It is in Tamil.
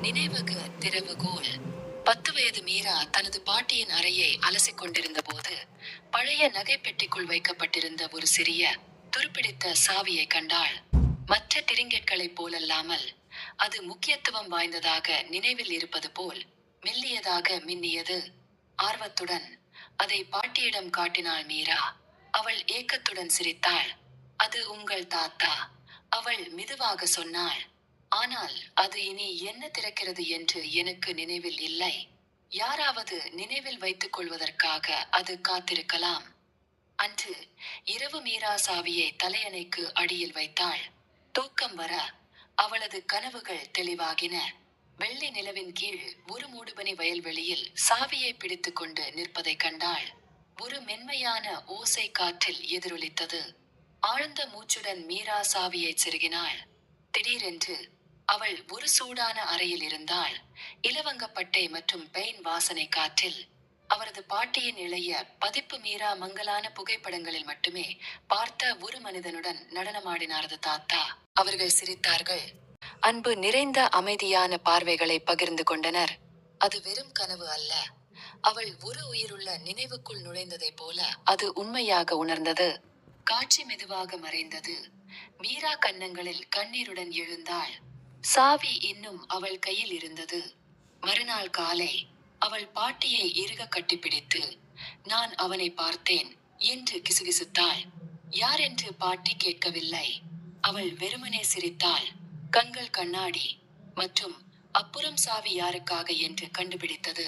நினைவக திறவுகோல். 10 வயது மீரா தனது பாட்டியின் அறையை அலசிக் கொண்டிருந்த போது பழைய நகை பெட்டிக்குள் வைக்கப்பட்டிருந்த ஒரு சிறிய துருப்பிடித்த சாவியை கண்டாள். மற்ற டிரிங்கெட்களைப் போலல்லாமல் அது முக்கியத்துவம் வாய்ந்ததாக நினைவில் இருப்பது போல் மெல்லியதாக மின்னியது. ஆர்வத்துடன் அதை பாட்டியிடம் காட்டினாள் மீரா. அவள் ஏக்கத்துடன் சிரித்தாள். அது உங்கள் தாத்தா, அவள் மெதுவாக சொன்னாள். ஆனால் அது இனி என்ன திறக்கிறது என்று எனக்கு நினைவில் இல்லை. யாராவது நினைவில் வைத்துக் கொள்வதற்காக அது காத்திருக்கலாம். அன்று இரவு மீரா சாவியை தலையணைக்கு அடியில் வைத்தாள். தூக்கம் வர அவளது கனவுகள் தெளிவாகின. வெள்ளி நிலவின் கீழ் ஒரு மூடுபனி வயல்வெளியில் சாவியை பிடித்துக் கொண்டு நிற்பதைக் கண்டாள். ஒரு மென்மையான ஓசை காற்றில் எதிரொலித்தது. ஆழ்ந்த மூச்சுடன் மீரா சாவியைச் செருகினாள். திடீரென்று அவள் ஒரு சூடான அறையில் இருந்தாள். இலவங்கப்பட்டை மற்றும் பெயின் வாசனை காற்றில். அவரது பாட்டியின் இளைய பதிப்பு மீரா மங்கலான புகைப்படங்களில் மட்டுமே பார்த்த ஒரு மனிதனுடன் நடனமாடினாரது தாத்தா. அவர்கள் சிரித்தார்கள். அன்பு நிறைந்த அமைதியான பார்வைகளை பகிர்ந்து கொண்டனர். அது வெறும் கனவு அல்ல. அவள் ஒரு உயிருள்ள நினைவுக்குள் நுழைந்ததைப் போல அது உண்மையாக உணர்ந்தது. காட்சி மெதுவாக மறைந்தது. மீரா கன்னங்களில் கண்ணீருடன் எழுந்தாள். சாவி இன்னும் அவள் கையில் இருந்தது. மறுநாள் காலை அவள் பாட்டியை இறுக கட்டிப்பிடித்து, நான் அவனை பார்த்தேன் என்று கிசுகிசுத்தாள். யார் என்று பாட்டி கேட்கவில்லை. அவள் வெறுமனே சிரித்தாள். கண்கள் கண்ணாடி மற்றும் அப்புறம் சாவி யாருக்காக என்று கண்டுபிடித்தது.